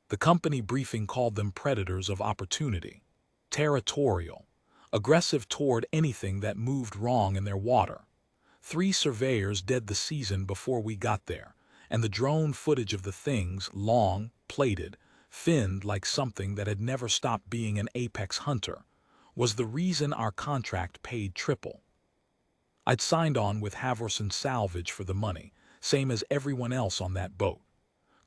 The company briefing called them predators of opportunity, territorial, aggressive toward anything that moved wrong in their water. 3 surveyors dead the season before we got there, and the drone footage of the things, long, plated, finned like something that had never stopped being an apex hunter, was the reason our contract paid triple. I'd signed on with Haverson Salvage for the money, same as everyone else on that boat.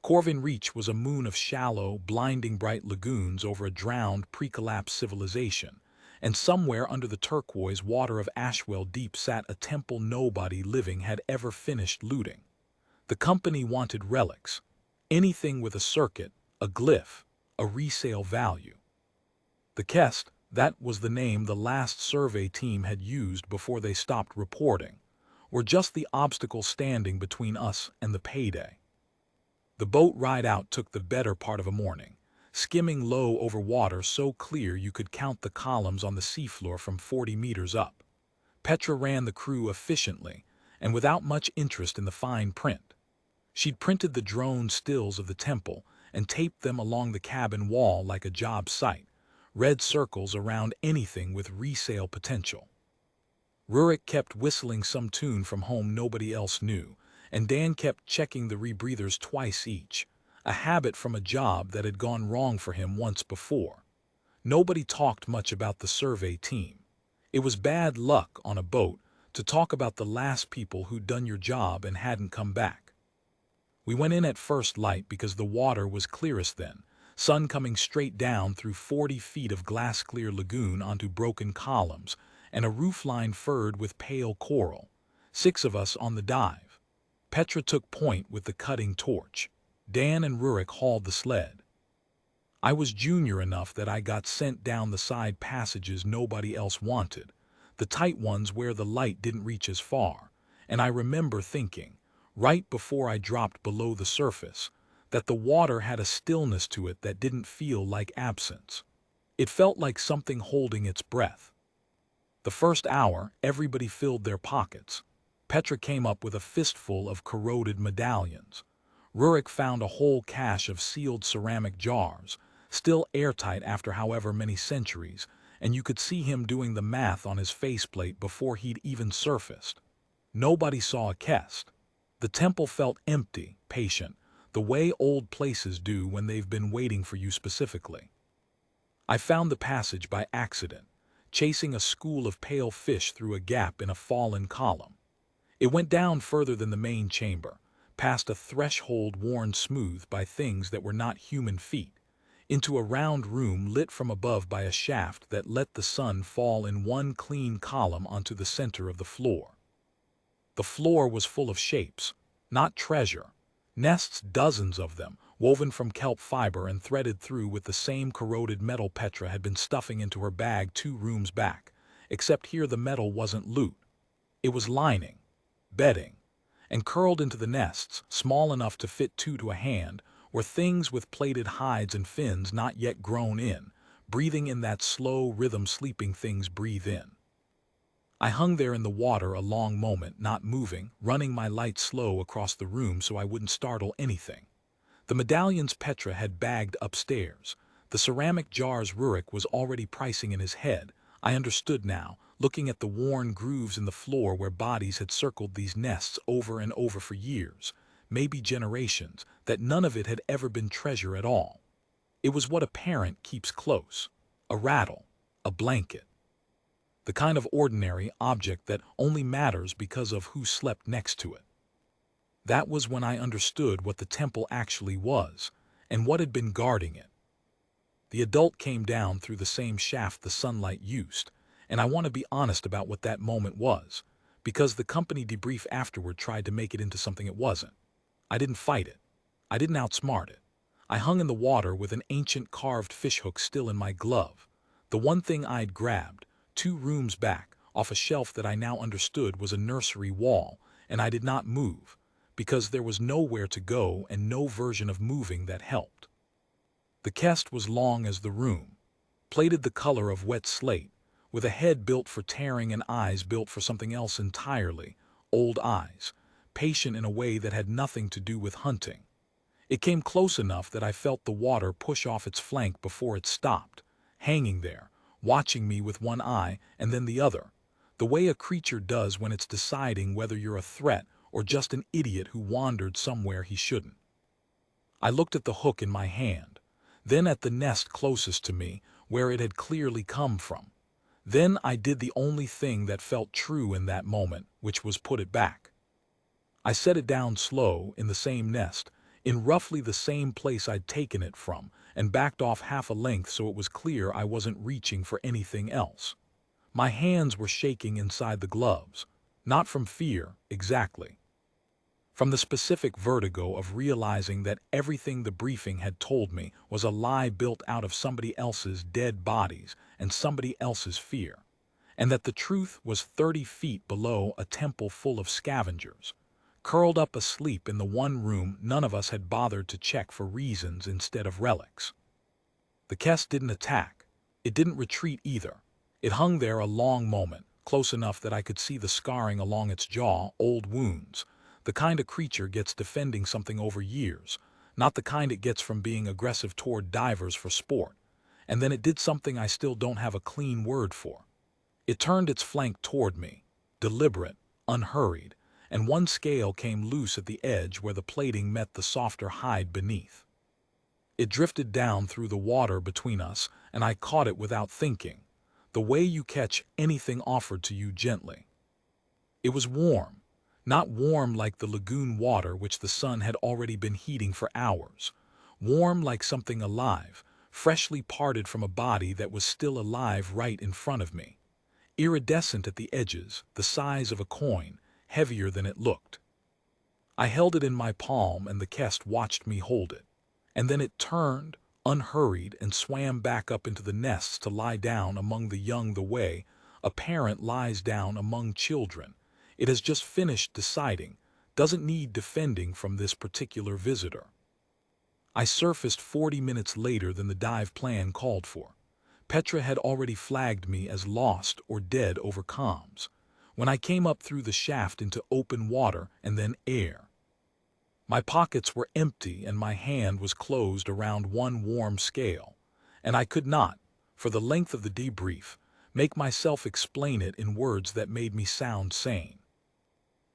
Corvin Reach was a moon of shallow, blinding bright lagoons over a drowned, pre-collapsed civilization, and somewhere under the turquoise water of Ashwell Deep sat a temple nobody living had ever finished looting. The company wanted relics, anything with a circuit, a glyph, a resale value. The Kest, that was the name the last survey team had used before they stopped reporting, were just the obstacle standing between us and the payday. The boat ride out took the better part of a morning, skimming low over water so clear you could count the columns on the seafloor from 40 meters up. Petra ran the crew efficiently and without much interest in the fine print. She'd printed the drone stills of the temple and taped them along the cabin wall like a job site, red circles around anything with resale potential. Rurik kept whistling some tune from home nobody else knew, and Dan kept checking the rebreathers twice each, a habit from a job that had gone wrong for him once before. Nobody talked much about the survey team. It was bad luck on a boat to talk about the last people who'd done your job and hadn't come back. We went in at first light because the water was clearest then, sun coming straight down through 40 feet of glass-clear lagoon onto broken columns and a roofline furred with pale coral. 6 of us on the dive. Petra took point with the cutting torch. Dan and Rurik hauled the sled. I was junior enough that I got sent down the side passages nobody else wanted, the tight ones where the light didn't reach as far, and I remember thinking, right before I dropped below the surface, that the water had a stillness to it that didn't feel like absence. It felt like something holding its breath. The first hour, everybody filled their pockets. Petra came up with a fistful of corroded medallions. Rurik found a whole cache of sealed ceramic jars, still airtight after however many centuries, and you could see him doing the math on his faceplate before he'd even surfaced. Nobody saw a Kest. The temple felt empty, patient, the way old places do when they've been waiting for you specifically. I found the passage by accident, chasing a school of pale fish through a gap in a fallen column. It went down further than the main chamber, past a threshold worn smooth by things that were not human feet, into a round room lit from above by a shaft that let the sun fall in one clean column onto the center of the floor. The floor was full of shapes, not treasure, nests, dozens of them, woven from kelp fiber and threaded through with the same corroded metal Petra had been stuffing into her bag 2 rooms back, except here the metal wasn't loot. It was lining, bedding, and curled into the nests, small enough to fit 2 to a hand, were things with plated hides and fins not yet grown in, breathing in that slow rhythm sleeping things breathe in. I hung there in the water a long moment, not moving, running my light slow across the room so I wouldn't startle anything. The medallions Petra had bagged upstairs. The ceramic jars Rurik was already pricing in his head. I understood now, looking at the worn grooves in the floor where bodies had circled these nests over and over for years, maybe generations, that none of it had ever been treasure at all. It was what a parent keeps close, a rattle, a blanket. The kind of ordinary object that only matters because of who slept next to it. That was when I understood what the temple actually was, and what had been guarding it. The adult came down through the same shaft the sunlight used, and I want to be honest about what that moment was, because the company debrief afterward tried to make it into something it wasn't. I didn't fight it. I didn't outsmart it. I hung in the water with an ancient carved fishhook still in my glove, the one thing I'd grabbed, 2 rooms back, off a shelf that I now understood was a nursery wall, and I did not move, because there was nowhere to go and no version of moving that helped. The Kest was long as the room, plated the color of wet slate, with a head built for tearing and eyes built for something else entirely, old eyes, patient in a way that had nothing to do with hunting. It came close enough that I felt the water push off its flank before it stopped, hanging there, watching me with one eye and then the other, the way a creature does when it's deciding whether you're a threat or just an idiot who wandered somewhere he shouldn't. I looked at the hook in my hand, then at the nest closest to me, where it had clearly come from. Then I did the only thing that felt true in that moment, which was put it back. I set it down slow, in the same nest, in roughly the same place I'd taken it from, and backed off half a length so it was clear I wasn't reaching for anything else. My hands were shaking inside the gloves, not from fear, exactly. From the specific vertigo of realizing that everything the briefing had told me was a lie built out of somebody else's dead bodies and somebody else's fear, and that the truth was 30 feet below a temple full of scavengers, curled up asleep in the one room none of us had bothered to check for reasons instead of relics. The Kest didn't attack. It didn't retreat either. It hung there a long moment, close enough that I could see the scarring along its jaw, old wounds, the kind a creature gets defending something over years, not the kind it gets from being aggressive toward divers for sport. And then it did something I still don't have a clean word for. It turned its flank toward me, deliberate, unhurried, and one scale came loose at the edge where the plating met the softer hide beneath. It drifted down through the water between us, and I caught it without thinking, the way you catch anything offered to you gently. It was warm, not warm like the lagoon water which the sun had already been heating for hours, warm like something alive, freshly parted from a body that was still alive right in front of me, iridescent at the edges, the size of a coin, heavier than it looked. I held it in my palm and the Kest watched me hold it, and then it turned, unhurried, and swam back up into the nests to lie down among the young the way a parent lies down among children. It has just finished deciding, doesn't need defending from this particular visitor. I surfaced 40 minutes later than the dive plan called for. Petra had already flagged me as lost or dead over comms, when I came up through the shaft into open water and then air. My pockets were empty and my hand was closed around one warm scale, and I could not, for the length of the debrief, make myself explain it in words that made me sound sane.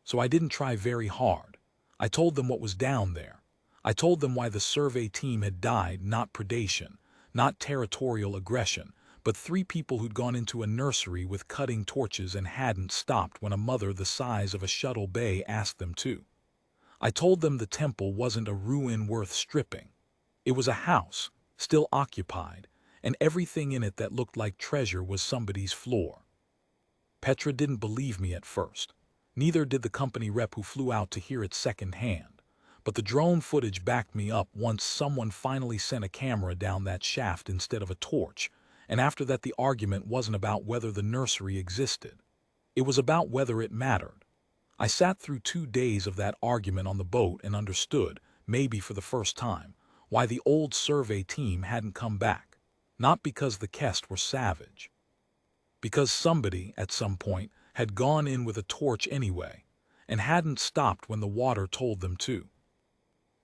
So I didn't try very hard. I told them what was down there. I told them why the survey team had died, not predation, not territorial aggression, but 3 people who'd gone into a nursery with cutting torches and hadn't stopped when a mother the size of a shuttle bay asked them to. I told them the temple wasn't a ruin worth stripping. It was a house, still occupied, and everything in it that looked like treasure was somebody's floor. Petra didn't believe me at first. Neither did the company rep who flew out to hear it secondhand. But the drone footage backed me up once someone finally sent a camera down that shaft instead of a torch, and after that the argument wasn't about whether the nursery existed. It was about whether it mattered. I sat through 2 days of that argument on the boat and understood, maybe for the first time, why the old survey team hadn't come back. Not because the Kest were savage. Because somebody, at some point, had gone in with a torch anyway, and hadn't stopped when the water told them to.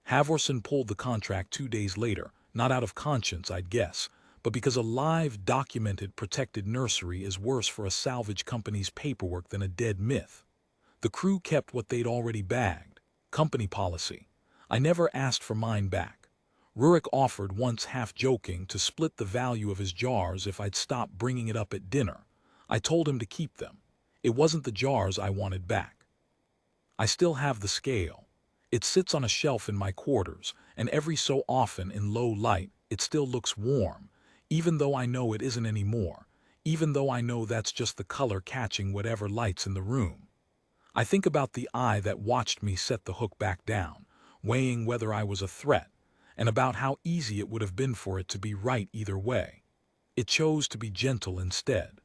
Halvorsen pulled the contract 2 days later, not out of conscience, I'd guess, but because a live, documented, protected nursery is worse for a salvage company's paperwork than a dead myth. The crew kept what they'd already bagged. Company policy. I never asked for mine back. Rurik offered, once half-joking, to split the value of his jars if I'd stop bringing it up at dinner. I told him to keep them. It wasn't the jars I wanted back. I still have the scale. It sits on a shelf in my quarters, and every so often in low light, it still looks warm, even though I know it isn't anymore, even though I know that's just the color catching whatever light's in the room. I think about the eye that watched me set the hook back down, weighing whether I was a threat, and about how easy it would have been for it to be right either way. It chose to be gentle instead.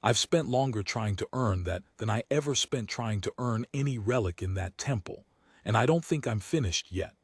I've spent longer trying to earn that than I ever spent trying to earn any relic in that temple, and I don't think I'm finished yet.